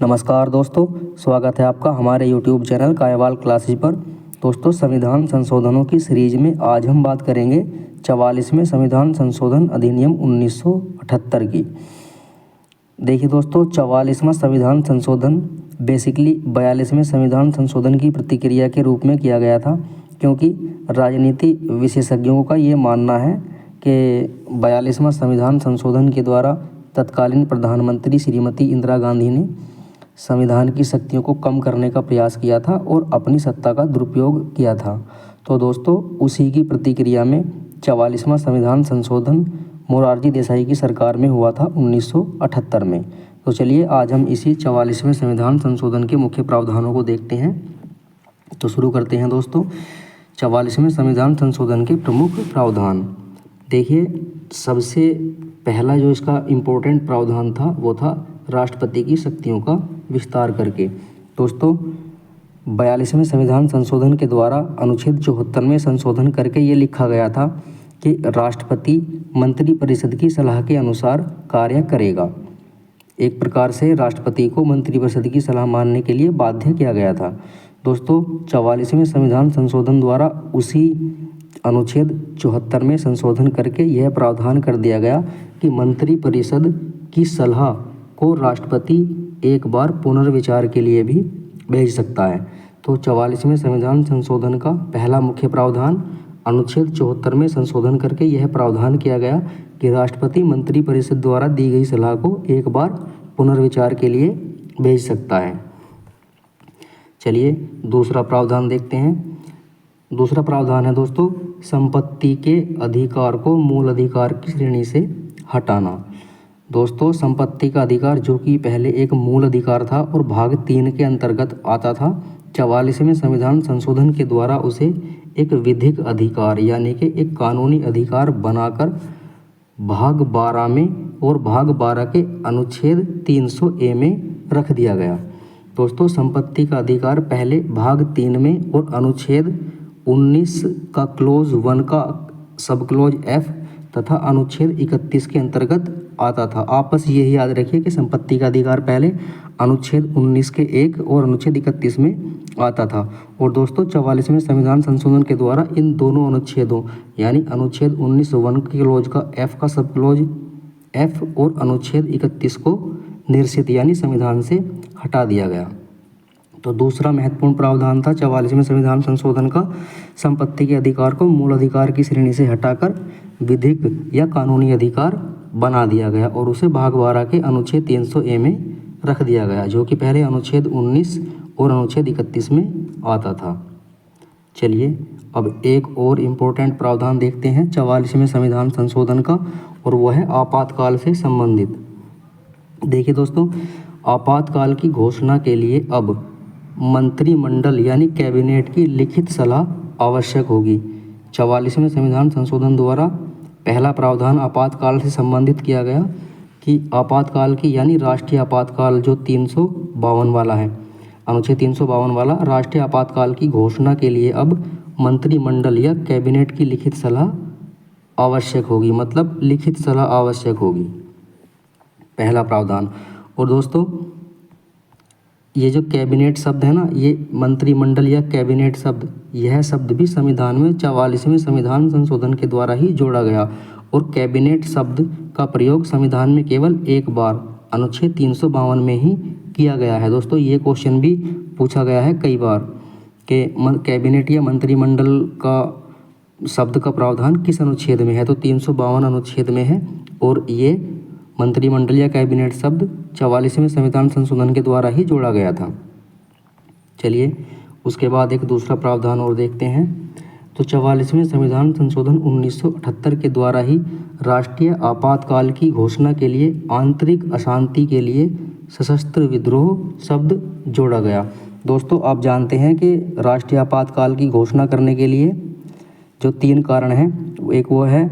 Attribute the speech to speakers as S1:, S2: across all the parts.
S1: नमस्कार दोस्तों, स्वागत है आपका हमारे YouTube चैनल कायवाल क्लासेज पर। दोस्तों, संविधान संशोधनों की सीरीज में आज हम बात करेंगे 44वें संविधान संशोधन अधिनियम 1978 की। देखिए दोस्तों, 44वां संविधान संशोधन बेसिकली 42वें संविधान संशोधन की प्रतिक्रिया के रूप में किया गया था, क्योंकि राजनीति विशेषज्ञों का ये मानना है कि 42वां संविधान संशोधन के द्वारा तत्कालीन प्रधानमंत्री श्रीमती इंदिरा गांधी ने संविधान की शक्तियों को कम करने का प्रयास किया था और अपनी सत्ता का दुरुपयोग किया था। तो दोस्तों, उसी की प्रतिक्रिया में 44वां संविधान संशोधन मोरारजी देसाई की सरकार में हुआ था 1978 में। तो चलिए आज हम इसी 44वें संविधान संशोधन के मुख्य प्रावधानों को देखते हैं। तो शुरू करते हैं दोस्तों, 44वें संविधान संशोधन के प्रमुख प्रावधान। देखिए, सबसे पहला जो इसका इम्पोर्टेंट प्रावधान था वो था राष्ट्रपति की शक्तियों का विस्तार करके। दोस्तों, 42वें संविधान संशोधन के द्वारा अनुच्छेद 74 में संशोधन करके ये लिखा गया था कि राष्ट्रपति मंत्रिपरिषद की सलाह के अनुसार कार्य करेगा। एक प्रकार से राष्ट्रपति को मंत्रिपरिषद की सलाह मानने के लिए बाध्य किया गया था। दोस्तों, 44वें संविधान संशोधन द्वारा उसी अनुच्छेद 74 में संशोधन करके यह प्रावधान कर दिया गया कि मंत्रिपरिषद की सलाह को राष्ट्रपति एक बार पुनर्विचार के लिए भी भेज सकता है। तो 44वें संविधान संशोधन का पहला मुख्य प्रावधान अनुच्छेद 74 में संशोधन करके यह प्रावधान किया गया कि राष्ट्रपति मंत्रिपरिषद द्वारा दी गई सलाह को एक बार पुनर्विचार के लिए भेज सकता है। चलिए दूसरा प्रावधान देखते हैं। दूसरा प्रावधान है दोस्तों, संपत्ति के अधिकार को मूल अधिकार की श्रेणी से हटाना। दोस्तों, संपत्ति का अधिकार जो कि पहले एक मूल अधिकार था और भाग 3 के अंतर्गत आता था, 44वें संविधान संशोधन के द्वारा उसे एक विधिक अधिकार यानी कि एक कानूनी अधिकार बनाकर भाग 12 में और भाग 12 के अनुच्छेद 300A में रख दिया गया। दोस्तों, संपत्ति का अधिकार पहले भाग 3 में और अनुच्छेद 19 का क्लोज 1 का सब क्लोज F तथा अनुच्छेद 31 के अंतर्गत आता था। आप बस यही याद रखिए कि संपत्ति का अधिकार पहले अनुच्छेद 19 के 1 और अनुच्छेद 31 में आता था। और दोस्तों, 44वें संविधान संशोधन के द्वारा इन दोनों अनुच्छेदों यानी अनुच्छेद 19 1 के क्लोज का F का सब क्लोज F और अनुच्छेद 31 को निरसित यानी संविधान से हटा दिया गया। तो दूसरा महत्वपूर्ण प्रावधान था 44वें संविधान संशोधन का, संपत्ति के अधिकार को मूल अधिकार की श्रेणी से हटाकर विधिक या कानूनी अधिकार बना दिया गया और उसे भाग 12 के अनुच्छेद 300A में रख दिया गया, जो कि पहले अनुच्छेद 19 और अनुच्छेद 31 में आता था। चलिए अब एक और इम्पोर्टेंट प्रावधान देखते हैं 44वें संविधान संशोधन का, और वह है आपातकाल से संबंधित। देखिए दोस्तों, आपातकाल की घोषणा के लिए अब मंत्रिमंडल यानी कैबिनेट की लिखित सलाह आवश्यक होगी। 44वें संविधान संशोधन द्वारा पहला प्रावधान आपातकाल से संबंधित किया गया कि आपातकाल की यानी राष्ट्रीय आपातकाल जो 352 वाला है, अनुच्छेद 352 वाला राष्ट्रीय आपातकाल की घोषणा के लिए अब मंत्रिमंडल या कैबिनेट की लिखित सलाह आवश्यक होगी, मतलब लिखित सलाह आवश्यक होगी, पहला प्रावधान। और दोस्तों, ये जो कैबिनेट शब्द है ना, ये मंत्रिमंडल या कैबिनेट शब्द, यह शब्द भी संविधान में 44वें संविधान संशोधन के द्वारा ही जोड़ा गया। और कैबिनेट शब्द का प्रयोग संविधान में केवल एक बार अनुच्छेद 352 में ही किया गया है। दोस्तों, ये क्वेश्चन भी पूछा गया है कई बार कि कैबिनेट या मंत्रिमंडल का शब्द का प्रावधान किस अनुच्छेद में है, तो 352 अनुच्छेद में है और ये मंत्रिमंडल या कैबिनेट शब्द 44वें संविधान संशोधन के द्वारा ही जोड़ा गया था। चलिए उसके बाद एक दूसरा प्रावधान और देखते हैं। तो 44वें संविधान संशोधन 1978 के द्वारा ही राष्ट्रीय आपातकाल की घोषणा के लिए आंतरिक अशांति के लिए सशस्त्र विद्रोह शब्द जोड़ा गया। दोस्तों, आप जानते हैं कि राष्ट्रीय आपातकाल की घोषणा करने के लिए जो 3 कारण हैं, एक वो है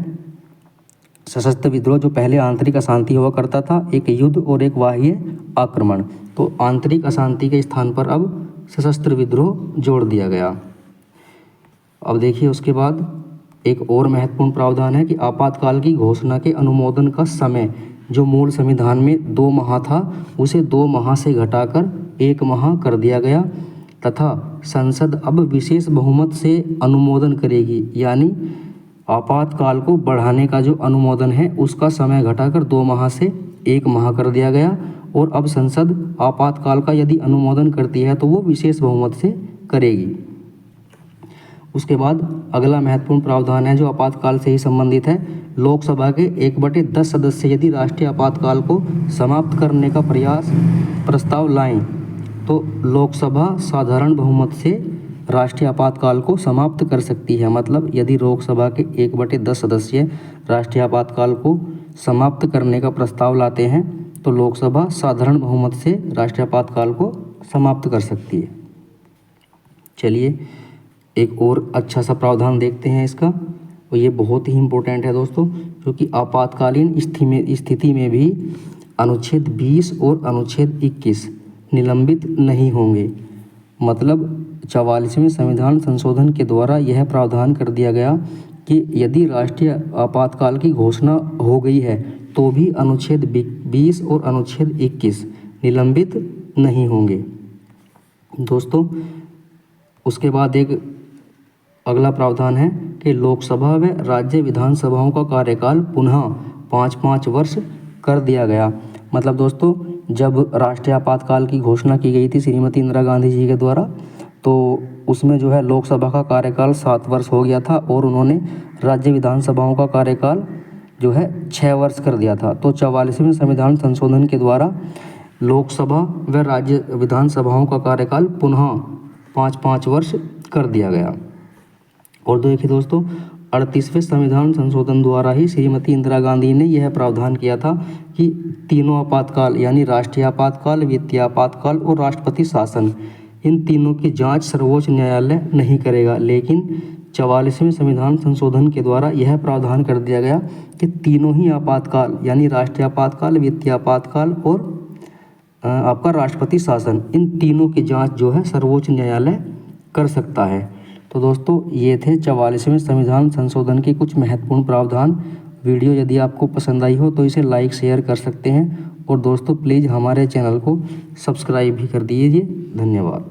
S1: सशस्त्र विद्रोह जो पहले आंतरिक अशांति हुआ करता था, एक युद्ध और एक बाह्य आक्रमण। तो आंतरिक अशांति के स्थान पर अब सशस्त्र विद्रोह जोड़ दिया गया। अब देखिए उसके बाद एक और महत्वपूर्ण प्रावधान है कि आपातकाल की घोषणा के अनुमोदन का समय जो मूल संविधान में 2 माह था उसे 2 माह से घटाकर 1 माह कर दिया गया तथा संसद अब विशेष बहुमत से अनुमोदन करेगी, यानी आपातकाल को बढ़ाने का जो अनुमोदन है उसका समय घटाकर 2 माह से 1 माह कर दिया गया और अब संसद आपातकाल का यदि अनुमोदन करती है तो वो विशेष बहुमत से करेगी। उसके बाद अगला महत्वपूर्ण प्रावधान है जो आपातकाल से ही संबंधित है। लोकसभा के 1/10 सदस्य यदि राष्ट्रीय आपातकाल को समाप्त करने का प्रस्ताव लाएं तो लोकसभा साधारण बहुमत से राष्ट्रीय आपातकाल को समाप्त कर सकती है। मतलब यदि लोकसभा के 1/10 सदस्य राष्ट्रीय आपातकाल को समाप्त करने का प्रस्ताव लाते हैं तो लोकसभा साधारण बहुमत से राष्ट्रीय आपातकाल को समाप्त कर सकती है। चलिए एक और अच्छा सा प्रावधान देखते हैं इसका, और ये बहुत ही इम्पोर्टेंट है दोस्तों, क्योंकि आपातकालीन स्थिति में भी अनुच्छेद 20 और अनुच्छेद 21 निलंबित नहीं होंगे। मतलब 44वें संविधान संशोधन के द्वारा यह प्रावधान कर दिया गया कि यदि राष्ट्रीय आपातकाल की घोषणा हो गई है तो भी अनुच्छेद 20 और अनुच्छेद 21 निलंबित नहीं होंगे दोस्तों। उसके बाद एक अगला प्रावधान है कि लोकसभा व राज्य विधानसभाओं का कार्यकाल पुनः 5-5 वर्ष कर दिया गया। मतलब दोस्तों जब राष्ट्रीय आपातकाल की घोषणा की गई थी श्रीमती इंदिरा गांधी जी के द्वारा, तो उसमें जो है लोकसभा का कार्यकाल 7 वर्ष हो गया था और उन्होंने राज्य विधानसभाओं का कार्यकाल जो है 6 वर्ष कर दिया था। तो 44वें संविधान संशोधन के द्वारा लोकसभा व राज्य विधानसभाओं का कार्यकाल पुनः 5-5 वर्ष कर दिया गया। और देखिए दोस्तों 38वें संविधान संशोधन द्वारा ही श्रीमती इंदिरा गांधी ने यह प्रावधान किया था कि तीनों आपातकाल यानी राष्ट्रीय आपातकाल, वित्तीय आपातकाल और राष्ट्रपति शासन, इन तीनों की जांच सर्वोच्च न्यायालय नहीं करेगा। लेकिन 44वें संविधान संशोधन के द्वारा यह प्रावधान कर दिया गया कि तीनों ही आपातकाल यानी राष्ट्रीय आपातकाल, वित्तीय आपातकाल और आपका राष्ट्रपति शासन, इन तीनों की जांच जो है सर्वोच्च न्यायालय कर सकता है। तो दोस्तों ये थे 44वें संविधान संशोधन के कुछ महत्वपूर्ण प्रावधान। वीडियो यदि आपको पसंद आई हो तो इसे लाइक शेयर कर सकते हैं और दोस्तों प्लीज़ हमारे चैनल को सब्सक्राइब भी कर दीजिए। धन्यवाद।